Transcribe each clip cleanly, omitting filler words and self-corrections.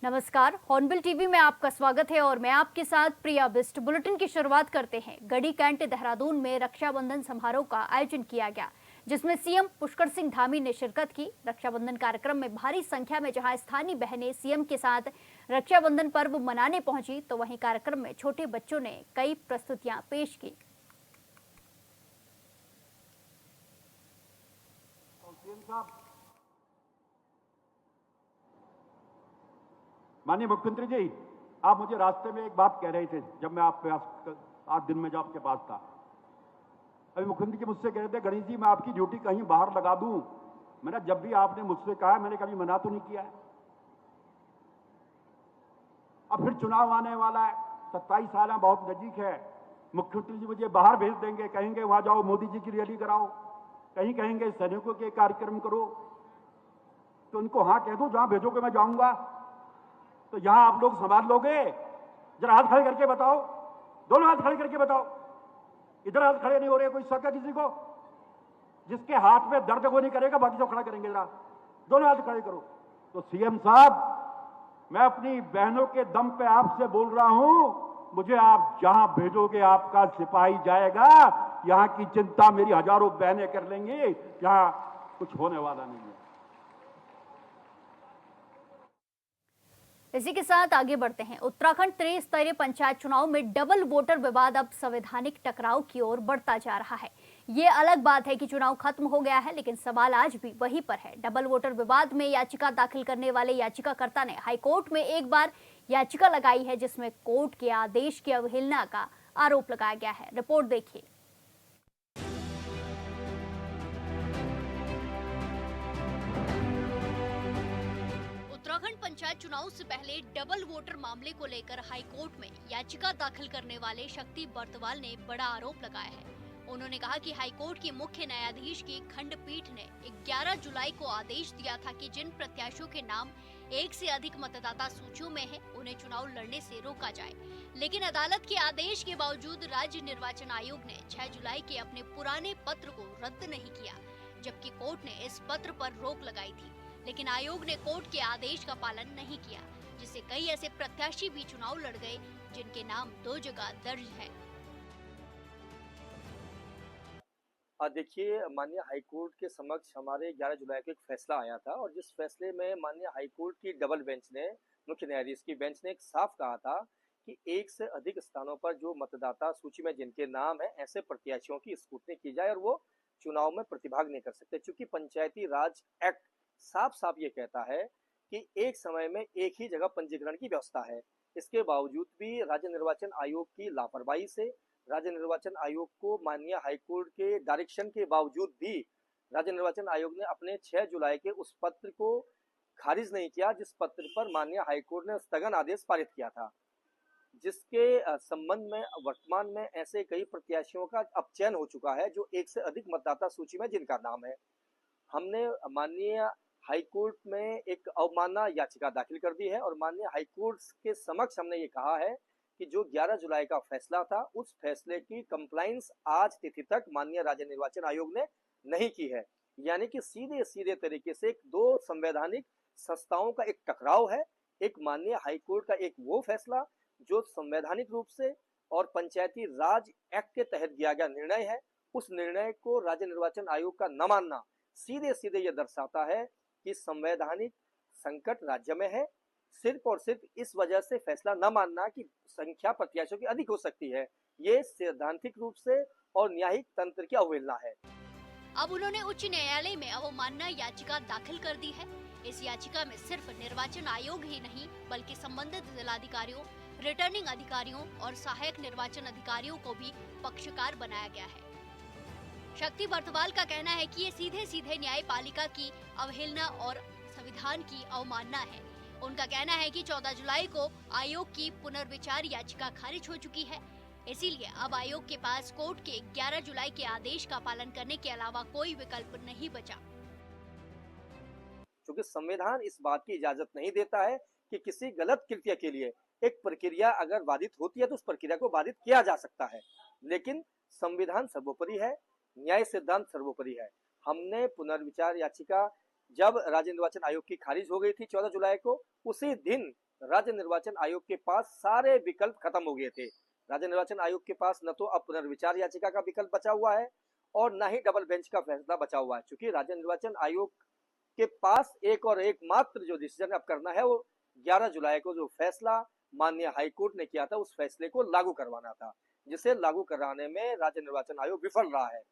नमस्कार, hornbill TV में आपका स्वागत है और मैं आपके साथ प्रिया बिस्ट। बुलेटिन की शुरुआत करते हैं। गढ़ी कैंट देहरादून में रक्षाबंधन समारोह का आयोजन किया गया, जिसमें सीएम पुष्कर सिंह धामी ने शिरकत की। रक्षाबंधन कार्यक्रम में भारी संख्या में जहां स्थानीय बहनें सीएम के साथ रक्षाबंधन पर्व मनाने पहुंची, तो वहीं कार्यक्रम में छोटे बच्चों ने कई प्रस्तुतियां पेश की। माननीय मुख्यमंत्री जी, आप मुझे रास्ते में एक बात कह रहे थे जब मैं आज दिन में जो आपके पास था। अभी मुख्यमंत्री जी मुझसे कह रहे थे, गणेश जी मैं आपकी ड्यूटी कहीं बाहर लगा दूं। मैंने जब भी आपने मुझसे कहा मैंने कभी मना तो नहीं किया है। अब फिर चुनाव आने वाला है, 27 साल बहुत नजीक है। मुख्यमंत्री जी मुझे बाहर भेज देंगे, कहेंगे वहां जाओ मोदी जी की रैली कराओ, कहीं कहेंगे सैनिकों के कार्यक्रम करो, तो उनको हाँ कह दो, जहां भेजोगे मैं जाऊंगा। तो यहां आप लोग संभाल लोगे? जरा हाथ खड़े करके बताओ, दोनों हाथ खड़े करके बताओ। इधर हाथ खड़े नहीं हो रहे, कोई शक है किसी को? जिसके हाथ में दर्द वो नहीं करेगा, बाकी सब खड़ा करेंगे। जरा दोनों हाथ खड़े करो। तो सीएम साहब, मैं अपनी बहनों के दम पे आपसे बोल रहा हूं, मुझे आप जहां भेजोगे आपका सिपाही जाएगा। यहां की चिंता मेरी हजारों बहनें कर लेंगी, यहां कुछ होने वाला नहीं है। इसी के साथ आगे बढ़ते हैं। उत्तराखंड त्रिस्तरीय पंचायत चुनाव में डबल वोटर विवाद अब संवैधानिक टकराव की ओर बढ़ता जा रहा है। ये अलग बात है कि चुनाव खत्म हो गया है, लेकिन सवाल आज भी वहीं पर है। डबल वोटर विवाद में याचिका दाखिल करने वाले याचिकाकर्ता ने हाईकोर्ट में एक बार याचिका लगाई है, जिसमें कोर्ट के आदेश की अवहेलना का आरोप लगाया गया है। रिपोर्ट देखिए। उत्तराखंड पंचायत चुनाव से पहले डबल वोटर मामले को लेकर हाईकोर्ट में याचिका दाखिल करने वाले शक्ति बर्तवाल ने बड़ा आरोप लगाया है। उन्होंने कहा कि हाईकोर्ट के मुख्य न्यायाधीश की खंडपीठ ने 11 जुलाई को आदेश दिया था कि जिन प्रत्याशियों के नाम एक से अधिक मतदाता सूचियों में है, उन्हें चुनाव लड़ने से रोका जाए। लेकिन अदालत के आदेश के बावजूद राज्य निर्वाचन आयोग ने 6 जुलाई के अपने पुराने पत्र को रद्द नहीं किया, जबकि कोर्ट ने इस पत्र पर रोक लगाई थी। लेकिन आयोग ने कोर्ट के आदेश का पालन नहीं किया, जिससे कई ऐसे प्रत्याशी भी चुनाव लड़ गए जिनके नाम 2 जगह दर्ज है। देखिए, माननीय हाईकोर्ट के समक्ष हमारे 11 जुलाई को एक फैसला आया था और जिस फैसले में माननीय हाईकोर्ट की डबल बेंच ने, मुख्य न्यायाधीश की बेंच ने एक साफ कहा था कि एक से अधिक स्थानों पर जो मतदाता सूची में जिनके नाम है, ऐसे प्रत्याशियों की स्क्रूटनी की जाए और वो चुनाव में प्रतिभाग नहीं कर सकते। चूंकि पंचायती राज एक्ट साफ साफ ये कहता है कि एक समय में एक ही जगह पंजीकरण की व्यवस्था है। इसके बावजूद भी राज्य निर्वाचन आयोग की लापरवाही से, राज्य निर्वाचन आयोग को माननीय हाईकोर्ट के डायरेक्शन के बावजूद भी राज्य निर्वाचन आयोग ने अपने 6 जुलाई के उस पत्र को खारिज नहीं किया, जिस पत्र पर माननीय हाईकोर्ट ने स्थगन आदेश पारित किया था, जिसके संबंध में वर्तमान में ऐसे कई प्रत्याशियों का अब चयन हो चुका है जो एक से अधिक मतदाता सूची में जिनका नाम है। हमने माननीय हाईकोर्ट में एक अवमानना याचिका दाखिल कर दी है और माननीय हाईकोर्ट के समक्ष हमने ये कहा है कि जो 11 जुलाई का फैसला था, उस फैसले की कंप्लायंस आज तिथि तक माननीय राज्य निर्वाचन आयोग ने नहीं की है। यानी कि सीधे सीधे तरीके से दो संवैधानिक संस्थाओं का एक टकराव है। एक माननीय हाईकोर्ट का एक वो फैसला जो संवैधानिक रूप से और पंचायती राज एक्ट के तहत दिया गया निर्णय है, उस निर्णय को राज्य निर्वाचन आयोग का न मानना सीधे सीधे ये दर्शाता है कि संवैधानिक संकट राज्य में है। सिर्फ और सिर्फ इस वजह से फैसला न मानना कि संख्या प्रत्याशियों की अधिक हो सकती है, ये सैद्धांतिक रूप से और न्यायिक तंत्र की अवहेलना है। अब उन्होंने उच्च न्यायालय में अवमानना याचिका दाखिल कर दी है। इस याचिका में सिर्फ निर्वाचन आयोग ही नहीं, बल्कि संबंधित जिलाधिकारियों, रिटर्निंग अधिकारियों और सहायक निर्वाचन अधिकारियों को भी पक्षकार बनाया गया है। शक्ति बर्तवाल का कहना है कि ये सीधे सीधे न्यायपालिका की अवहेलना और संविधान की अवमानना है। उनका कहना है कि 14 जुलाई को आयोग की पुनर्विचार याचिका खारिज हो चुकी है, इसीलिए अब आयोग के पास कोर्ट के 11 जुलाई के आदेश का पालन करने के अलावा कोई विकल्प नहीं बचा। क्योंकि संविधान इस बात की इजाजत नहीं देता है कि किसी गलत कृत्य के लिए एक प्रक्रिया अगर बाधित होती है तो उस प्रक्रिया को बाधित किया जा सकता है, लेकिन संविधान सर्वोपरि है, न्याय सिद्धांत सर्वोपरि है। हमने पुनर्विचार याचिका जब राज्य निर्वाचन आयोग की खारिज हो गई थी 14 जुलाई को, उसी दिन राज्य निर्वाचन आयोग के पास सारे विकल्प खत्म हो गए थे। राज्य निर्वाचन आयोग के पास न तो अब पुनर्विचार याचिका का विकल्प बचा हुआ है और न ही डबल बेंच का फैसला बचा हुआ है, क्योंकि राज्य निर्वाचन आयोग के पास एक और एक मात्र जो डिसीजन अब करना है वो 11 जुलाई को जो फैसला माननीय हाईकोर्ट ने किया था उस फैसले को लागू करवाना था, जिसे लागू कराने में राज्य निर्वाचन आयोग विफल रहा है।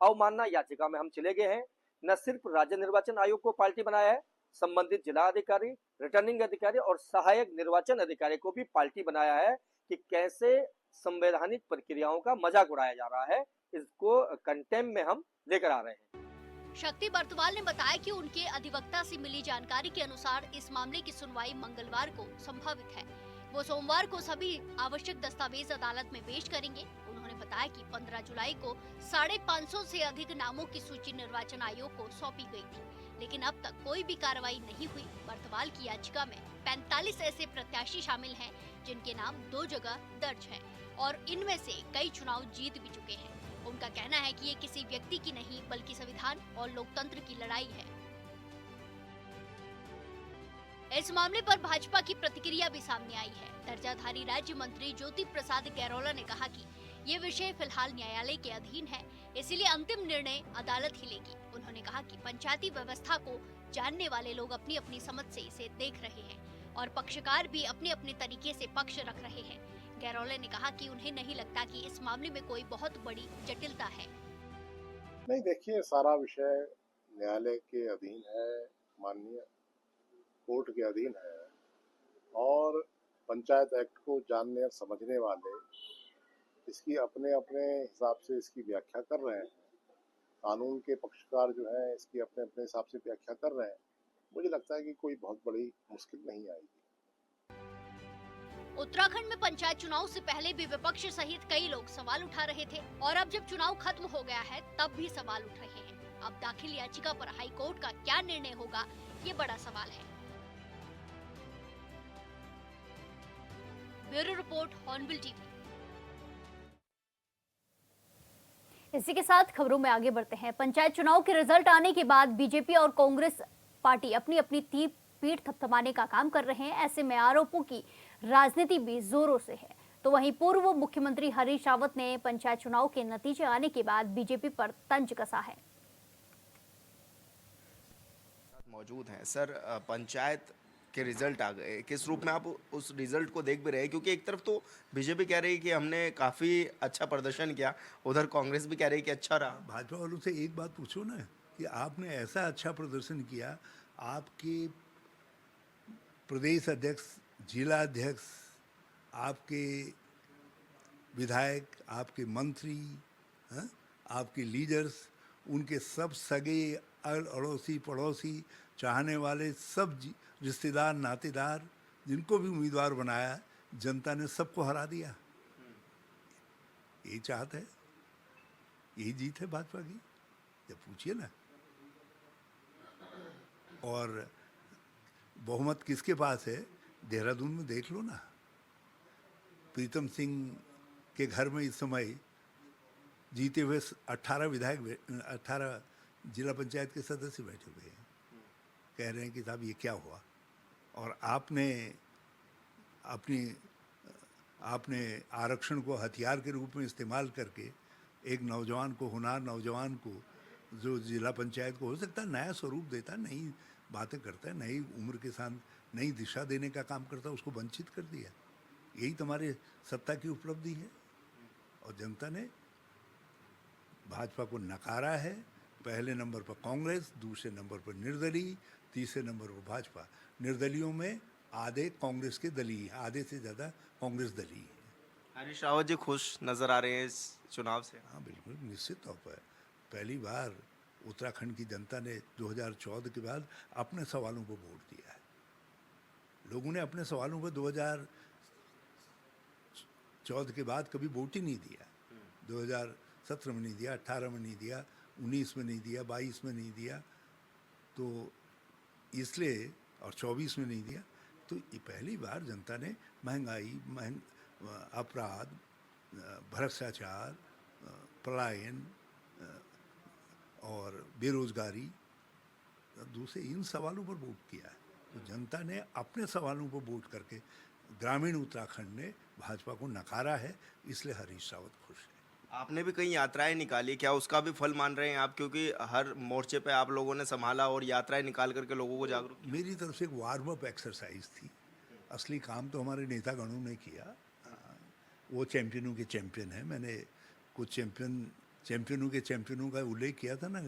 अवमानना याचिका में हम चले गए हैं। न सिर्फ राज्य निर्वाचन आयोग को पार्टी बनाया है, संबंधित जिला अधिकारी, रिटर्निंग अधिकारी और सहायक निर्वाचन अधिकारी को भी पार्टी बनाया है कि कैसे संवैधानिक प्रक्रियाओं का मजाक उड़ाया जा रहा है। इसको कंटेम्प में हम लेकर आ रहे हैं। शक्ति बर्तवाल ने बताया कि उनके अधिवक्ता से मिली जानकारी के अनुसार इस मामले की सुनवाई मंगलवार को संभावित है। वो सोमवार को सभी आवश्यक दस्तावेज अदालत में पेश करेंगे। उन्होंने बताया कि 15 जुलाई को 550 से अधिक नामों की सूची निर्वाचन आयोग को सौंपी गई थी, लेकिन अब तक कोई भी कार्रवाई नहीं हुई। बर्तवाल की याचिका में 45 ऐसे प्रत्याशी शामिल हैं जिनके नाम 2 जगह दर्ज हैं और इनमें से कई चुनाव जीत भी चुके हैं। उनका कहना है कि ये किसी व्यक्ति की नहीं बल्कि संविधान और लोकतंत्र की लड़ाई है। इस मामले पर भाजपा की प्रतिक्रिया भी सामने आई है। दर्जाधारी राज्य मंत्री ज्योति प्रसाद गैरोला ने कहा कि ये विषय फिलहाल न्यायालय के अधीन है, इसीलिए अंतिम निर्णय अदालत ही लेगी। उन्होंने कहा कि पंचायती व्यवस्था को जानने वाले लोग अपनी अपनी समझ से इसे देख रहे हैं और पक्षकार भी अपने अपने तरीके से पक्ष रख रहे हैं। गैरोले ने कहा कि उन्हें नहीं लगता कि इस मामले में कोई बहुत बड़ी जटिलता है। नहीं, देखिए, सारा विषय न्यायालय के अधीन है, माननीय कोर्ट के अधीन है और पंचायत एक्ट को जानने और समझने वाले इसकी अपने अपने हिसाब से इसकी व्याख्या कर रहे हैं। कानून के पक्षकार जो हैं इसकी अपने अपने हिसाब से व्याख्या कर रहे हैं। मुझे लगता है कि कोई बहुत बड़ी मुश्किल नहीं आएगी। उत्तराखंड में पंचायत चुनाव से पहले भी विपक्ष सहित कई लोग सवाल उठा रहे थे और अब जब चुनाव खत्म हो गया है तब भी सवाल उठ रहे हैं। अब दाखिल याचिका पर हाई कोर्ट का क्या निर्णय होगा, ये बड़ा सवाल है। Bureau report, hornbill TV. इसी के साथ खबरों में आगे बढ़ते हैं। पंचायत चुनाव के रिजल्ट आने के बाद बीजेपी और कांग्रेस पार्टी अपनी अपनी पीठ थपथपाने का काम कर रहे हैं। ऐसे में आरोपों की राजनीति भी जोरों से है। तो वहीं पूर्व मुख्यमंत्री हरीश रावत ने पंचायत चुनाव के नतीजे आने के बाद बीजेपी पर तंज कसा है। मौजूद हैं सर, पंचायत के रिजल्ट आ गए, किस रूप में आप उस रिजल्ट को देख भी रहे हैं? क्योंकि एक तरफ तो बीजेपी कह रही है कि हमने काफी अच्छा प्रदर्शन किया, उधर कांग्रेस भी कह रही है कि अच्छा रहा। भाजपा वालों से एक बात पूछो ना कि आपने ऐसा अच्छा प्रदर्शन किया, आपके प्रदेश अध्यक्ष, जिला अध्यक्ष, आपके विधायक, आपके मंत्री, आपके लीडर्स, उनके सब सगे अड़ोसी पड़ोसी चाहने वाले सब रिश्तेदार नातेदार जिनको भी उम्मीदवार बनाया, जनता ने सबको हरा दिया। यही चाहत है, यही जीत है भाजपा की। जब पूछिए ना, और बहुमत किसके पास है देहरादून में देख लो ना। प्रीतम सिंह के घर में इस समय जीते हुए 18 विधायक, 18 जिला पंचायत के सदस्य बैठे हुए हैं, कह रहे हैं कि साहब ये क्या हुआ। और आपने आरक्षण को हथियार के रूप में इस्तेमाल करके एक नौजवान को, होनहार नौजवान को, जो जिला पंचायत को हो सकता है नया स्वरूप देता, नई बातें करता है, नई उम्र के साथ नई दिशा देने का काम करता है, उसको वंचित कर दिया। यही तुम्हारे सत्ता की उपलब्धि है। और जनता ने भाजपा को नकारा है। पहले नंबर पर कांग्रेस, दूसरे नंबर पर निर्दलीय, तीसरे नंबर पर भाजपा। निर्दलियों में आधे कांग्रेस के दलीय, आधे से ज़्यादा कांग्रेस दलीय है। हरीश रावत जी खुश नजर आ रहे हैं इस चुनाव से? हाँ बिल्कुल, निश्चित तौर पर पहली बार उत्तराखंड की जनता ने 2014 के बाद अपने सवालों को वोट दिया है। लोगों ने अपने सवालों को 2014 के बाद कभी वोट ही नहीं दिया। 2017 में नहीं दिया, 18 में नहीं दिया, 19 में नहीं दिया, 22 में नहीं दिया, तो इसलिए, और 24 में नहीं दिया। तो ये पहली बार जनता ने महंगाई, अपराध, भ्रष्टाचार, पलायन और बेरोजगारी, दूसरे इन सवालों पर वोट किया है। तो जनता ने अपने सवालों पर वोट करके ग्रामीण उत्तराखंड ने भाजपा को नकारा है, इसलिए हरीश रावत खुश है। आपने भी कई यात्राएं निकाली, क्या उसका भी फल मान रहे हैं आप? क्योंकि हर मोर्चे पे आप लोगों ने संभाला और यात्राएं निकाल करके लोगों को जागरूक किया। मेरी तरफ से एक वार्म अप एक्सरसाइज थी, असली काम तो हमारे नेतागणों ने किया। वो चैंपियनों के चैंपियन हैं। मैंने कुछ चैंपियनों के चैंपियनों का उल्लेख किया था ना,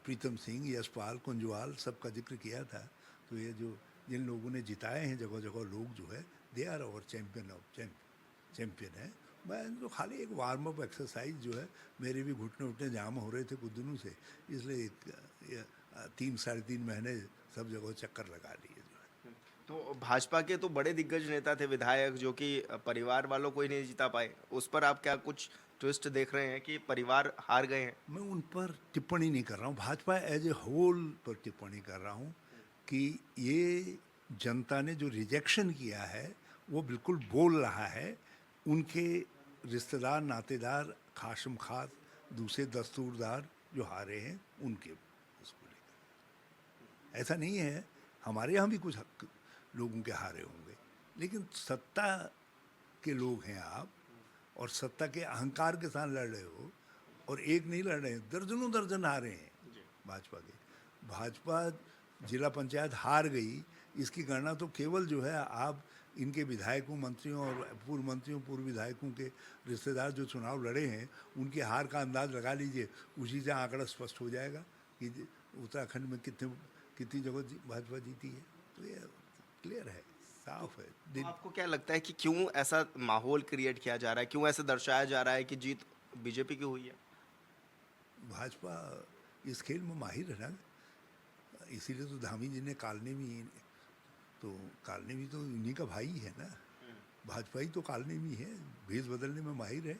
प्रीतम सिंह, यशपाल, कुंजवाल, सबका जिक्र किया था। तो ये जो जिन लोगों ने जिताए हैं जगह जगह लोग जो है, दे आर आवर चैंपियन है। मैं तो खाली एक वार्म अप एक्सरसाइज जो है, मेरे भी घुटने जाम हो रहे थे कुछ दिनों से, इसलिए 3-3.5 महीने सब जगह चक्कर लगा लिए जो है। तो भाजपा के तो बड़े दिग्गज नेता थे, विधायक, जो कि परिवार वालों को ही नहीं जिता पाए। उस पर आप क्या कुछ ट्विस्ट देख रहे हैं कि परिवार हार गए हैं? मैं उन पर टिप्पणी नहीं कर रहा हूँ, भाजपा एज ए होल पर टिप्पणी कर रहा हूँ कि ये जनता ने जो रिजेक्शन किया है वो बिल्कुल बोल रहा है। उनके रिश्तेदार, नातेदार, खाशम खास, दूसरे दस्तूरदार जो हारे हैं उनके उसको लेकर। ऐसा नहीं है, हमारे यहाँ भी कुछ लोगों के हारे होंगे, लेकिन सत्ता के लोग हैं आप, और सत्ता के अहंकार के साथ लड़ रहे हो, और एक नहीं लड़ रहे हैं, दर्जनों दर्जन हारे हैं भाजपा के। भाजपा जिला पंचायत हार गई, इसकी गणना तो केवल जो है आप इनके विधायकों, मंत्रियों और पूर्व मंत्रियों, पूर्व विधायकों के रिश्तेदार जो चुनाव लड़े हैं उनकी हार का अंदाज लगा लीजिए, उसी से आंकड़ा स्पष्ट हो जाएगा कि उत्तराखंड में कितनी जगह भाजपा जीती है। तो ये क्लियर है, साफ है। तो आपको क्या लगता है कि क्यों ऐसा माहौल क्रिएट किया जा रहा है, क्यों ऐसा दर्शाया जा रहा है कि जीत बीजेपी की हुई है? भाजपा इस खेल में माहिर है ना, इसीलिए तो धामी जी ने कालने में, तो कालने भी तो उन्हीं का भाई है ना, भाजपा ही तो कालने में है, भेष बदलने में माहिर है,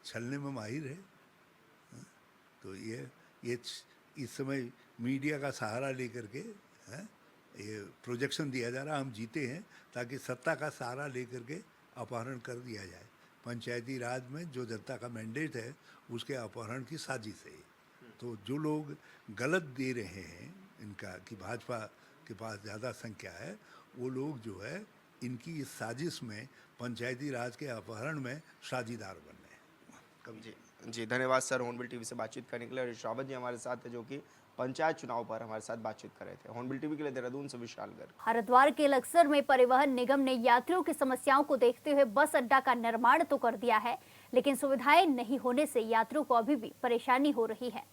छलने में माहिर है। तो ये इस समय मीडिया का सहारा लेकर के ये प्रोजेक्शन दिया जा रहा, हम जीते हैं, ताकि सत्ता का सहारा लेकर के अपहरण कर दिया जाए। पंचायती राज में जो जनता का मैंडेट है उसके अपहरण की साजिश है। तो जो लोग गलत दे रहे हैं इनका कि भाजपा के पास ज़्यादा संख्या है, वो लोग जो है इनकी इस साजिश में, पंचायती राज के अपहरण में साझीदार बन रहे हैं। जी धन्यवाद सर, हॉर्नबिल टीवी से बातचीत करने के लिए। हरीश रावत जी हमारे साथ है, जो कि पंचायत चुनाव पर हमारे साथ बातचीत कर रहे थे। हॉर्नबिल टीवी के लिए देहरादून से विशाल गर्ग। हरिद्वार के लक्सर में परिवहन निगम ने यात्रियों की समस्याओं को देखते हुए बस अड्डा का निर्माण तो कर दिया है, लेकिन सुविधाएं नहीं होने से यात्रियों को अभी भी परेशानी हो रही है।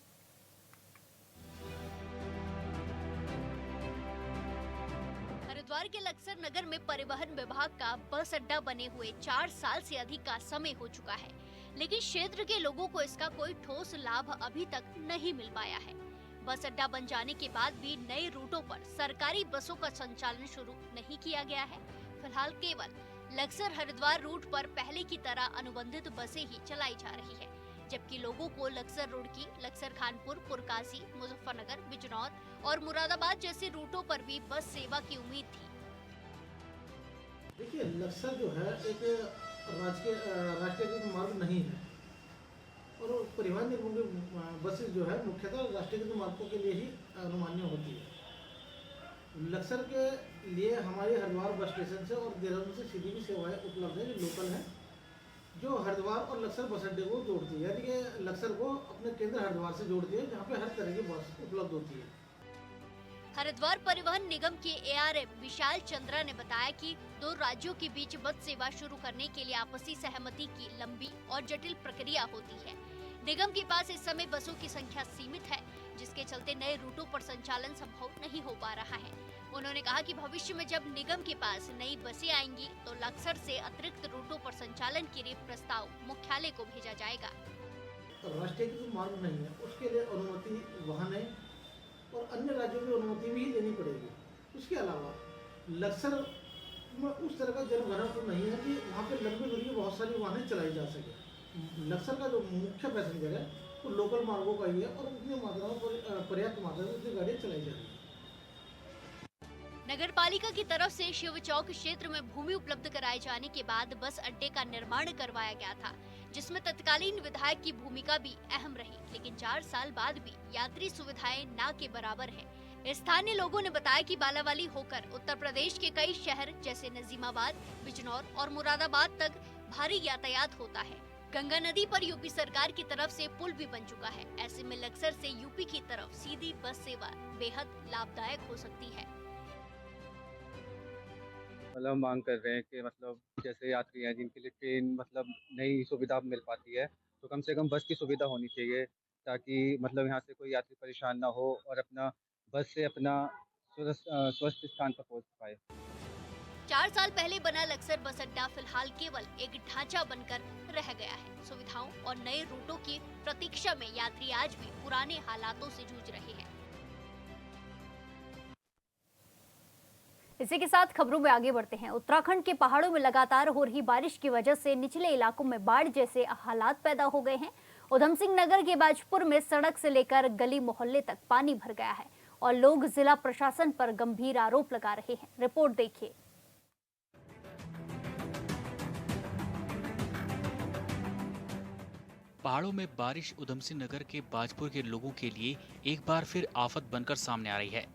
हरिद्वार के लक्सर नगर में परिवहन विभाग का बस अड्डा बने हुए 4 साल से अधिक का समय हो चुका है, लेकिन क्षेत्र के लोगों को इसका कोई ठोस लाभ अभी तक नहीं मिल पाया है। बस अड्डा बन जाने के बाद भी नए रूटों पर सरकारी बसों का संचालन शुरू नहीं किया गया है। फिलहाल केवल लक्सर हरिद्वार रूट पर पहले की तरह अनुबंधित बसें ही चलाई जा रही है, जबकि लोगों को लक्सर रुड़की, लक्सर खानपुर, पुरकासी, मुजफ्फरनगर, बिजनौर और मुरादाबाद जैसे रूटों पर भी बस सेवा की उम्मीद थी। देखिए, लक्सर जो है एक राष्ट्रीयकृत मार्ग नहीं है, और परिवहन निगमों की बसेस जो है मुख्यतः राष्ट्रीयकृत मार्गों के लिए ही अनुमान्य होती है। लक्सर के लिए हमारे हरिद्वार बस स्टेशन से और देहरादून से सीधी भी सेवाएं उपलब्ध है, जो लोकल है, जो हरिद्वार और लक्सर बस अड्डे को जोड़ती है, यानी कि लक्सर को अपने केंद्र हरिद्वार से जोड़ती है, जहाँ पे हर तरह की बस उपलब्ध होती है। हरिद्वार परिवहन निगम के एआरएम विशाल चंद्रा ने बताया कि 2 राज्यों के बीच बस सेवा शुरू करने के लिए आपसी सहमति की लंबी और जटिल प्रक्रिया होती है। निगम के पास इस समय बसों की संख्या सीमित है, जिसके चलते नए रूटों पर संचालन संभव नहीं हो पा रहा है। उन्होंने कहा कि भविष्य में जब निगम के पास नई बसें आएंगी तो लक्सर से अतिरिक्त रूटों पर संचालन के लिए प्रस्ताव मुख्यालय को भेजा जाएगा। राष्ट्रीयकृत मार्ग नहीं है, उसके लिए अनुमति वाहन है और अन्य राज्यों की अनुमति भी लेनी पड़ेगी। उसके अलावा लक्सर में उस तरह का जनघनत्व तो नहीं है कि वहाँ पे लंबी दूरी की बहुत सारी वाहनें चलाई जा सके। लक्सर का जो मुख्य पैसेंजर है वो लोकल मार्गों का ही है, और उतनी मात्रा में, पर्याप्त मात्रा में उतनी गाड़ियाँ चलाई जा रही है। नगर पालिका की तरफ से शिव चौक क्षेत्र में भूमि उपलब्ध कराए जाने के बाद बस अड्डे का निर्माण करवाया गया था, जिसमें तत्कालीन विधायक की भूमिका भी अहम रही, लेकिन 4 साल बाद भी यात्री सुविधाएं ना के बराबर है। स्थानीय लोगों ने बताया कि बालावाली होकर उत्तर प्रदेश के कई शहर जैसे नजीमाबाद, बिजनौर और मुरादाबाद तक भारी यातायात होता है। गंगा नदी पर यूपी सरकार की तरफ से पुल भी बन चुका है। ऐसे में लक्सर से यूपी की तरफ सीधी बस सेवा बेहद लाभदायक हो सकती है। मतलब मांग कर रहे हैं कि मतलब जैसे यात्री हैं जिनके लिए ट्रेन मतलब नई सुविधा मिल पाती है, तो कम से कम बस की सुविधा होनी चाहिए, ताकि मतलब यहाँ से कोई यात्री परेशान ना हो और अपना बस से अपना स्वस्थ स्थान पर पहुँच पाए। 4 साल पहले बना लक्सर बस अड्डा फिलहाल केवल एक ढांचा बनकर रह गया है। सुविधाओं और नए रूटों की प्रतीक्षा में यात्री आज भी पुराने हालातों से जूझ रहे हैं। इसी के साथ खबरों में आगे बढ़ते हैं। उत्तराखंड के पहाड़ों में लगातार हो रही बारिश की वजह से निचले इलाकों में बाढ़ जैसे हालात पैदा हो गए हैं। उधम सिंह नगर के बाजपुर में सड़क से लेकर गली मोहल्ले तक पानी भर गया है और लोग जिला प्रशासन पर गंभीर आरोप लगा रहे हैं। रिपोर्ट देखिए। पहाड़ों में बारिश उधम सिंह नगर के बाजपुर के लोगों के लिए एक बार फिर आफत बनकर सामने आ रही है,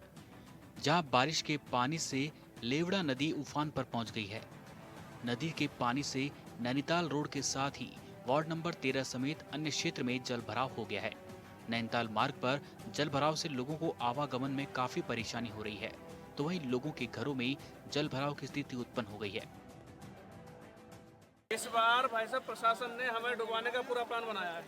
जहां बारिश के पानी से लेवड़ा नदी उफान पर पहुंच गई है। नदी के पानी से नैनीताल रोड के साथ ही वार्ड नंबर 13 समेत अन्य क्षेत्र में जल भराव हो गया है। नैनीताल मार्ग पर जल भराव से लोगों को आवागमन में काफी परेशानी हो रही है, तो वहीं लोगों के घरों में जल भराव की स्थिति उत्पन्न हो गई है। इस बार भाई साहब प्रशासन ने हमें डुबाने का पूरा प्लान बनाया है।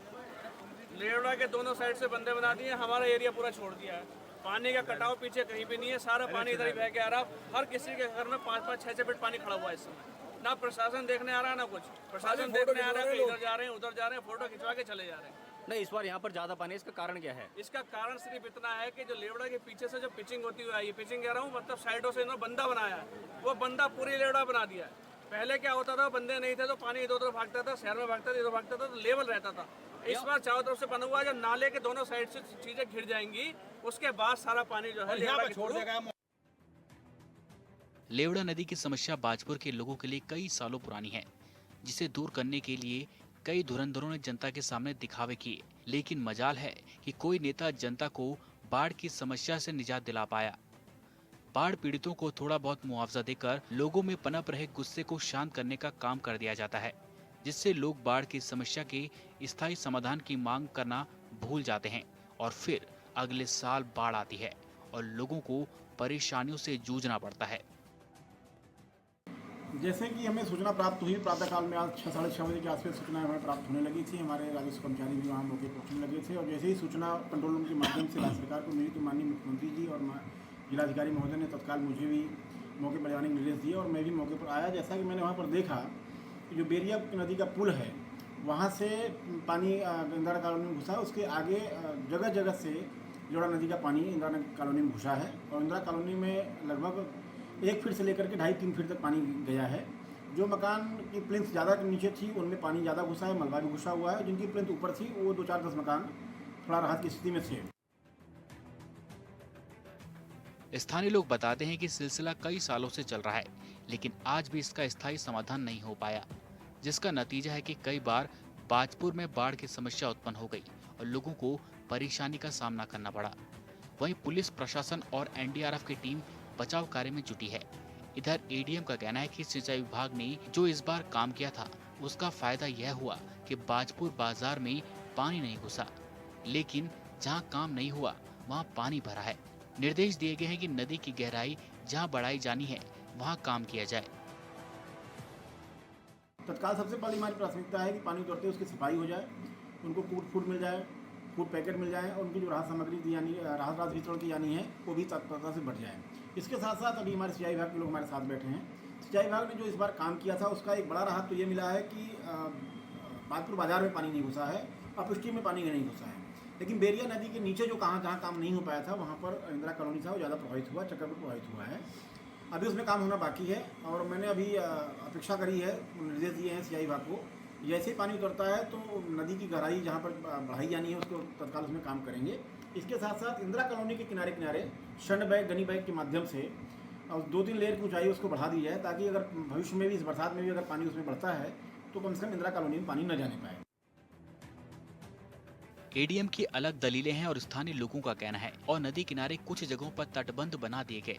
लेवड़ा के दोनों साइड से बंदे बना दिए, हमारा एरिया पूरा छोड़ दिया है। पानी का कटाव पीछे कहीं भी नहीं है, सारा पानी इधर ही बह के आ रहा। हर किसी के घर में 5-5, 6-6 फीट पानी खड़ा हुआ है इस समय। ना प्रशासन देखने आ रहा है ना कुछ। प्रशासन देखने आ रहा है, इधर जा रहे हैं उधर जा रहे हैं, फोटो खिंचवा के चले जा रहे हैं। नहीं, इस बार यहाँ पर ज्यादा पानी, इसका कारण क्या है? इसका कारण सिर्फ इतना है कि जो लेवड़ा के पीछे से जो पिचिंग होती हुई आई है, पिचिंग कह रहा हूँ मतलब साइडों से इन्होंने बंदा बनाया है, वो बंदा पूरी लेवड़ा बना दिया है। पहले क्या होता था, बंदे नहीं थे तो पानी इधर उधर भागता था, शहर में भागता था, इधर भागता था, तो लेवल रहता था। इस बार चारों तरफ से बना हुआ है, जब नाले के दोनों साइड से चीजें घिर जाएंगी, उसके बाद सारा पानी जो है लेवड़ा के छोड़ देगा। लेवड़ा नदी की समस्या बाजपुर के लोगों के लिए कई सालों पुरानी है, जिसे दूर करने के लिए कई धुरंधरों ने जनता के सामने दिखावे किए, लेकिन मजाल है कि कोई नेता जनता को बाढ़ की समस्या से निजात दिला पाया। बाढ़ पीड़ितों को थोड़ा बहुत मुआवजा देकर लोगों में पनप रहे गुस्से को शांत करने का काम कर दिया जाता है, जिससे लोग बाढ़ की समस्या के स्थायी समाधान की मांग करना भूल जाते हैं और फिर अगले साल बाढ़ आती है और लोगों को परेशानियों से जूझना पड़ता है। जैसे कि हमें सूचना प्राप्त हुई, प्रातःकाल में आज 6-6:30 बजे के आसपास सूचना हमें प्राप्त होने लगी थी। हमारे राजस्व कर्मचारी भी वहाँ मौके पर पहुँचने लगे थे और जैसे ही सूचना कंट्रोल रूम के माध्यम से राज्य सरकार को मिली तो माननीय मुख्यमंत्री जी और जिलाधिकारी महोदय ने तत्काल मुझे भी मौके पर जाने के निर्देश दिए और मैं भी मौके पर आया। जैसा कि मैंने वहाँ पर देखा कि जो बेरिया नदी का पुल है, वहाँ से पानी इंदिरा कॉलोनी में घुसा, उसके आगे जगह जगह से जोड़ा नदी का पानी इंदिरा कॉलोनी में घुसा है और इंदिरा कॉलोनी में लगभग 1 फीट से लेकर के 2.5-3 फीट तक पानी गया है। जो मकान की प्लिंथ ज़्यादा नीचे थी उनमें पानी ज़्यादा घुसा है, मलबा भी घुसा हुआ है। जिनकी प्लिंथ ऊपर थी वो 2-4-10 मकान थोड़ा राहत की स्थिति में थे। स्थानीय लोग बताते हैं कि सिलसिला कई सालों से चल रहा है, लेकिन आज भी इसका स्थायी समाधान नहीं हो पाया, जिसका नतीजा है कि कई बार बाजपुर में बाढ़ की समस्या उत्पन्न हो गई और लोगों को परेशानी का सामना करना पड़ा। वहीं पुलिस प्रशासन और एनडीआरएफ की टीम बचाव कार्य में जुटी है। इधर एडीएम का कहना है कि सिंचाई विभाग ने जो इस बार काम किया था उसका फायदा यह हुआ कि बाजपुर बाजार में पानी नहीं घुसा, लेकिन जहां काम नहीं हुआ वहां पानी भरा है। निर्देश दिए गए हैं कि नदी की गहराई जहां बढ़ाई जानी है वहां काम किया जाए। तत्काल सबसे पहली हमारी प्राथमिकता है कि पानी उतरते उसकी सफाई हो जाए, उनको फूड मिल जाए, फूड पैकेट मिल जाए और उनकी जो राहत सामग्री यानी राहत वितरण की यानी है वो भी तत्परता से बढ़ जाए। इसके साथ साथ अभी हमारे सिंचाई विभाग के लोग हमारे साथ बैठे हैं। सिंचाई विभाग ने जो इस बार काम किया था उसका एक बड़ा राहत तो ये मिला है कि बाजपुर बाजार में पानी नहीं घुसा है, अपस्ट्रीम में पानी नहीं घुसा है, लेकिन बेरिया नदी के नीचे जो जहाँ काम नहीं हो पाया था वहाँ पर इंदिरा कॉलोनी था वो ज़्यादा प्रभावित हुआ, चक्रपुर प्रभावित हुआ है। अभी उसमें काम होना बाकी है और मैंने अभी अपेक्षा करी है, निर्देश दिए हैं सिंचाई विभाग को, जैसे ही पानी उतरता है तो नदी की गहराई जहाँ पर बढ़ाई जानी है उसको तत्काल उसमें काम करेंगे। इसके साथ साथ इंदिरा कॉलोनी के किनारे किनारे शंड बैग गनी बैग के माध्यम से और 2-3 लेयर की ऊंचाई उसको बढ़ा दी जाए, ताकि अगर भविष्य में भी इस बरसात में भी अगर पानी उसमें बढ़ता है तो कम से कम इंदिरा कॉलोनी में पानी न जाने पाए। एडीएम की अलग दलीलें हैं और स्थानीय लोगों का कहना है और नदी किनारे कुछ जगहों पर तटबंध बना दिए गए,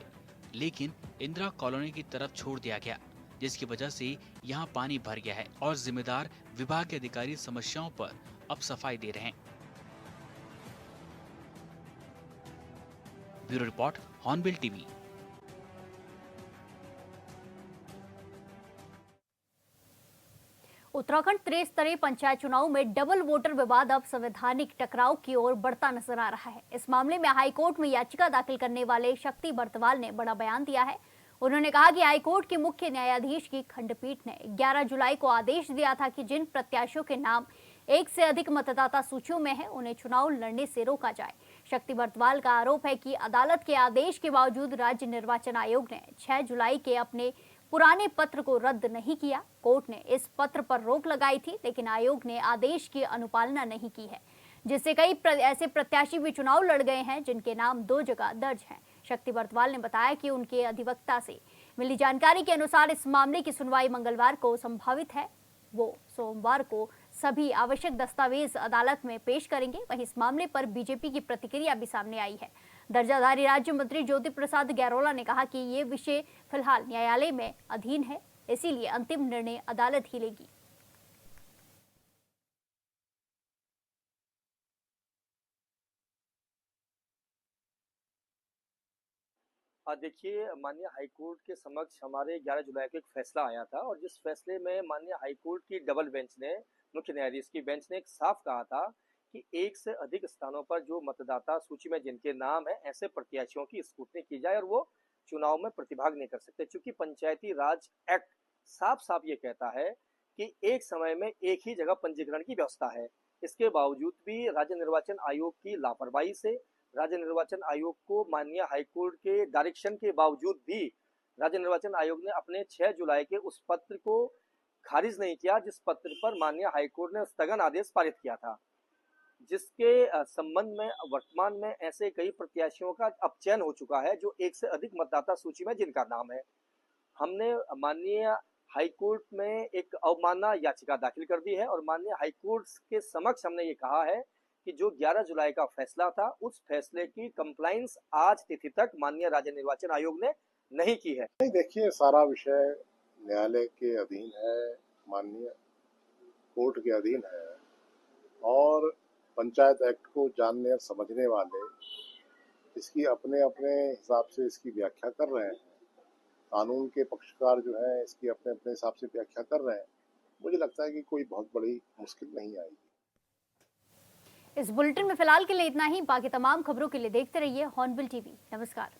लेकिन इंदिरा कॉलोनी की तरफ छोड़ दिया गया, जिसकी वजह से यहाँ पानी भर गया है और जिम्मेदार विभाग के अधिकारी समस्याओं पर अब सफाई दे रहे हैं। Bureau report, hornbill TV. Uttarakhand त्रिस्तरीय पंचायत चुनाव में डबल वोटर विवाद अब संवैधानिक टकराव की ओर बढ़ता नजर आ रहा है। इस मामले में हाईकोर्ट में याचिका दाखिल करने वाले शक्ति बर्तवाल ने बड़ा बयान दिया है। उन्होंने कहा कि हाईकोर्ट के मुख्य न्यायाधीश की खंडपीठ ने 11 जुलाई को आदेश दिया था कि जिन प्रत्याशियों के नाम एक से अधिक मतदाता सूचियों में है उन्हें चुनाव लड़ने से रोका जाए। शक्ति बर्तवाल का आरोप है कि अदालत के आदेश के बावजूद राज्य निर्वाचन आयोग ने 6 जुलाई के अपने पुराने पत्र को रद्द नहीं किया। कोर्ट ने इस पत्र पर रोक लगाई थी, लेकिन आयोग ने आदेश की अनुपालना नहीं की है, जिससे कई ऐसे प्रत्याशी भी चुनाव लड़ गए हैं जिनके नाम 2 जगह दर्ज हैं। शक्ति बर्तवाल ने बताया कि उनके अधिवक्ता से मिली जानकारी के अनुसार इस मामले की सुनवाई मंगलवार को संभावित है। वो सोमवार को सभी आवश्यक दस्तावेज अदालत में पेश करेंगे। वहीं इस मामले पर बीजेपी की प्रतिक्रिया भी सामने आई है। दर्जाधारी राज्य मंत्री ज्योति प्रसाद गैरोला ने कहा कि ये विषय फिलहाल न्यायालय में अधीन है, इसीलिए अंतिम निर्णय अदालत ही लेगी। देखिए, माननीय हाईकोर्ट के समक्ष हमारे 11 जुलाई को एक फैसला आया था और जिस फैसले में माननीय हाईकोर्ट की डबल बेंच ने, मुख्य न्यायाधीश की बेंच ने एक साफ कहा था कि एक से अधिक स्थानों पर जो मतदाता सूची में जिनके नाम है, ऐसे प्रत्याशियों की स्क्रूटनी की जाए और वो चुनाव में प्रतिभाग नहीं कर सकते। चूंकि पंचायती राज एक्ट साफ-साफ ये कहता है कि एक समय में एक ही जगह पंजीकरण की व्यवस्था है। इसके बावजूद भी राज्य निर्वाचन आयोग की लापरवाही से, राज्य निर्वाचन आयोग को माननीय हाईकोर्ट के डायरेक्शन के बावजूद भी राज्य निर्वाचन आयोग ने अपने 6 जुलाई के उस पत्र को खारिज नहीं किया, जिस पत्र पर माननीय हाईकोर्ट ने स्थगन आदेश पारित किया था, जिसके संबंध में वर्तमान में ऐसे कई प्रत्याशियों का अपचयन हो चुका है जो एक से अधिक मतदाता सूची में जिनका नाम है। हमने माननीय हाईकोर्ट में एक अवमानना याचिका दाखिल कर दी है और माननीय हाईकोर्ट के समक्ष हमने ये कहा है कि जो 11 जुलाई का फैसला था, उस फैसले की कंप्लायंस आज तिथि तक माननीय राज्य निर्वाचन आयोग ने नहीं की है। नहीं, देखिए, सारा विषय न्यायालय के अधीन है, माननीय कोर्ट के अधीन है और पंचायत एक्ट को जानने और समझने वाले इसकी अपने अपने हिसाब से इसकी व्याख्या कर रहे हैं। कानून के पक्षकार जो है इसकी अपने अपने हिसाब से व्याख्या कर रहे हैं। मुझे लगता है कि कोई बहुत बड़ी मुश्किल नहीं आएगी। इस बुलेटिन में फिलहाल के लिए इतना ही। बाकी तमाम खबरों के लिए देखते रहिए हॉर्नबिल टीवी। नमस्कार।